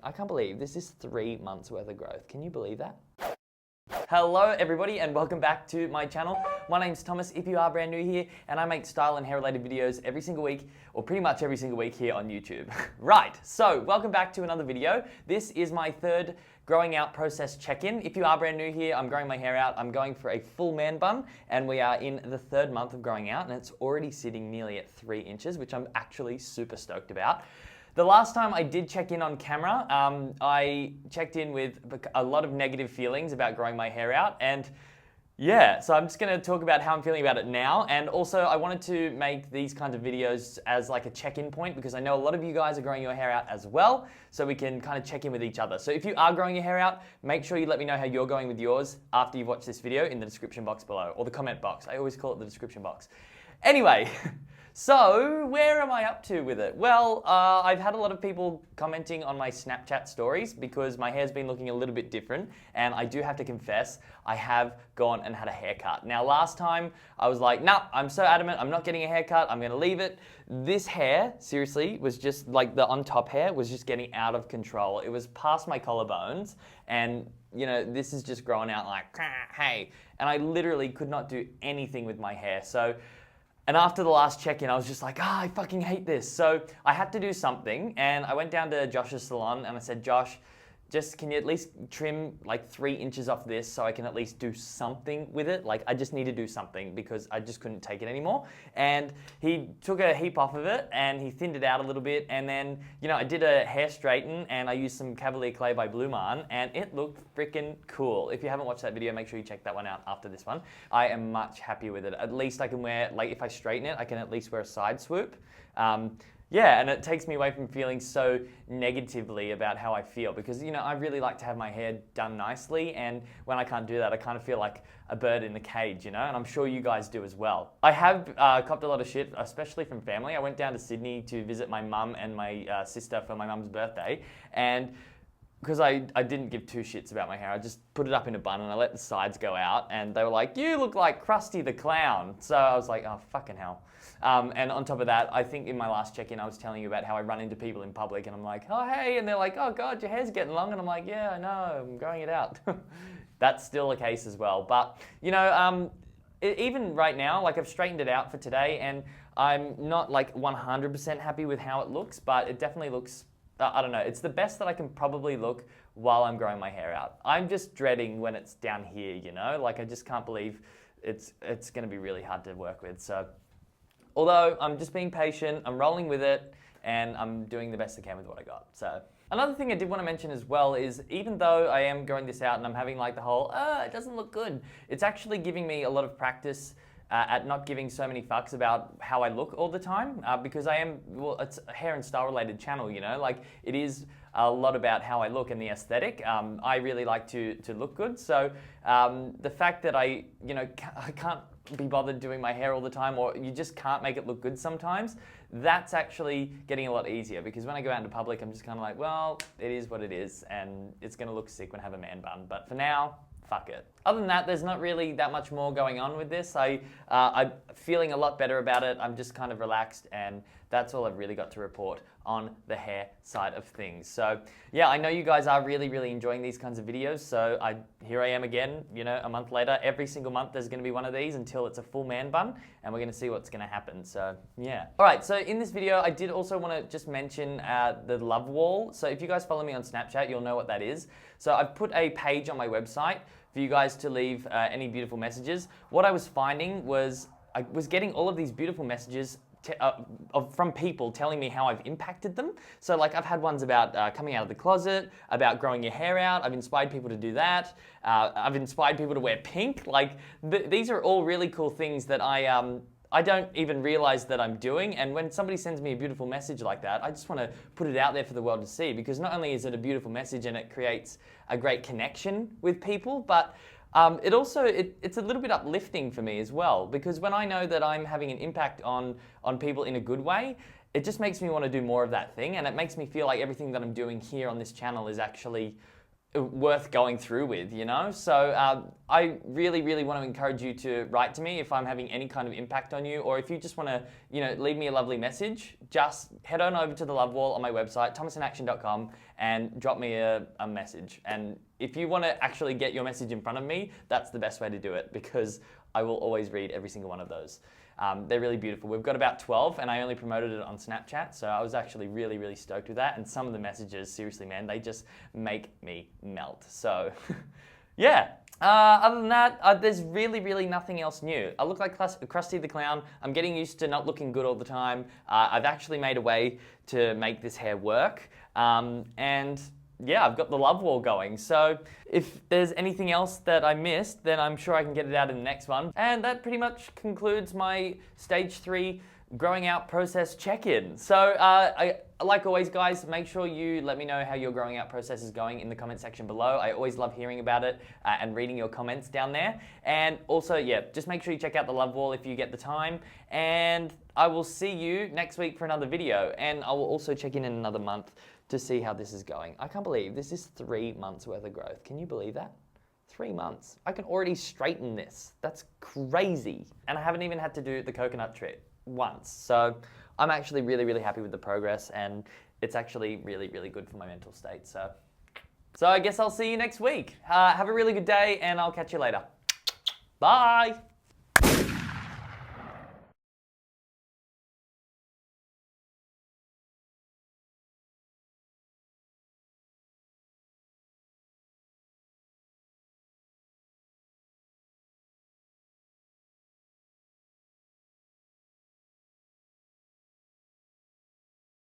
I can't believe this is 3 months worth of growth. Can you believe that? Hello everybody and welcome back to my channel. My name's Thomas if you are brand new here, and I make style and hair related videos every single week, or pretty much every single week here on YouTube. Right, so welcome back to another video. This is my third growing out process check-in. If you are brand new here, I'm growing my hair out. I'm going for a full man bun, and we are in the third month of growing out, and it's already sitting nearly at 3 inches, which I'm actually super stoked about. The last time I did check in on camera, I checked in with a lot of negative feelings about growing my hair out, and yeah, so I'm just going to talk about how I'm feeling about it now. And also I wanted to make these kinds of videos as like a check-in point, because I know a lot of you guys are growing your hair out as well, so we can kind of check in with each other. So if you are growing your hair out, make sure you let me know how you're going with yours after you've watched this video in the description box below, or the comment box. I always call it the description box. Anyway, so where am I up to with it? Well, I've had a lot of people commenting on my Snapchat stories because my hair's been looking a little bit different, and I do have to confess, I have gone and had a haircut. Now last time I was like, nah, I'm so adamant, I'm not getting a haircut, I'm gonna leave it. This hair, seriously, was just like the on top hair was just getting out of control. It was past my collarbones, and you know, this is just growing out like, hey, and I literally could not do anything with my hair. And after the last check-in, I was just like, I fucking hate this. So I had to do something, and I went down to Josh's salon and I said, Josh, just can you at least trim like 3 inches off this so I can at least do something with it? Like I just need to do something because I just couldn't take it anymore. And he took a heap off of it and he thinned it out a little bit. And then, you know, I did a hair straighten and I used some Cavalier Clay by Blue Man, and it looked freaking cool. If you haven't watched that video, make sure you check that one out after this one. I am much happier with it. At least I can wear, like if I straighten it, I can at least wear a side swoop. Yeah, and it takes me away from feeling so negatively about how I feel, because, you know, I really like to have my hair done nicely, and when I can't do that, I kind of feel like a bird in the cage, you know, and I'm sure you guys do as well. I have copped a lot of shit, especially from family. I went down to Sydney to visit my mum and my sister for my mum's birthday, and because I didn't give two shits about my hair, I just put it up in a bun and I let the sides go out, and they were like, you look like Krusty the Clown. So I was like, oh, fucking hell. And on top of that, I think in my last check-in, I was telling you about how I run into people in public and I'm like, oh, hey, and they're like, oh God, your hair's getting long. And I'm like, yeah, I know, I'm growing it out. That's still the case as well. But, you know, even right now, like I've straightened it out for today, and I'm not like 100% happy with how it looks, but it definitely looks, I don't know, it's the best that I can probably look while I'm growing my hair out. I'm just dreading when it's down here, you know, like I just can't believe it's going to be really hard to work with. So although I'm just being patient, I'm rolling with it, and I'm doing the best I can with what I got. So another thing I did want to mention as well is, even though I am growing this out and I'm having like the whole, it doesn't look good, it's actually giving me a lot of practice at not giving so many fucks about how I look all the time, because I am, well, it's a hair and style related channel, you know, like it is a lot about how I look and the aesthetic. I really like to look good. So the fact that I can't be bothered doing my hair all the time, or you just can't make it look good sometimes, that's actually getting a lot easier, because when I go out into public, I'm just kind of like, well, it is what it is, and it's going to look sick when I have a man bun. But for now, fuck it. Other than that, there's not really that much more going on with this. I'm feeling a lot better about it. I'm just kind of relaxed, and that's all I've really got to report on the hair side of things. So yeah, I know you guys are really, really enjoying these kinds of videos. So here I am again, you know, a month later. Every single month there's going to be one of these until it's a full man bun, and we're going to see what's going to happen. So yeah. All right, so in this video, I did also want to just mention the love wall. So if you guys follow me on Snapchat, you'll know what that is. So I've put a page on my website for you guys to leave any beautiful messages. What I was finding was I was getting all of these beautiful messages from people telling me how I've impacted them. So like I've had ones about coming out of the closet, about growing your hair out. I've inspired people to do that. I've inspired people to wear pink. Like these are all really cool things that I don't even realize that I'm doing. And when somebody sends me a beautiful message like that, I just want to put it out there for the world to see, because not only is it a beautiful message and it creates a great connection with people, but it's a little bit uplifting for me as well, because when I know that I'm having an impact on people in a good way, it just makes me want to do more of that thing, and it makes me feel like everything that I'm doing here on this channel is actually worth going through with, you know? So I really, really want to encourage you to write to me if I'm having any kind of impact on you, or if you just want to, you know, leave me a lovely message, just head on over to the love wall on my website, thomasinaction.com, and drop me a message. And if you want to actually get your message in front of me, that's the best way to do it, because I will always read every single one of those. They're really beautiful. We've got about 12, and I only promoted it on Snapchat, so I was actually really, really stoked with that. And some of the messages, seriously, man, they just make me melt. So, yeah. Other than that, there's really, really nothing else new. I look like Krusty the Clown. I'm getting used to not looking good all the time. I've actually made a way to make this hair work, and yeah, I've got the love wall going. So if there's anything else that I missed, then I'm sure I can get it out in the next one. And that pretty much concludes my stage 3 growing out process check-in. So like always, guys, make sure you let me know how your growing out process is going in the comment section below. I always love hearing about it and reading your comments down there. And also, yeah, just make sure you check out the love wall if you get the time. And I will see you next week for another video. And I will also check in another month to see how this is going. I can't believe this is 3 months worth of growth. Can you believe that? 3 months. I can already straighten this. That's crazy. And I haven't even had to do the coconut trick once. So I'm actually really, really happy with the progress, and it's actually really, really good for my mental state. So I guess I'll see you next week. Have a really good day, and I'll catch you later. Bye.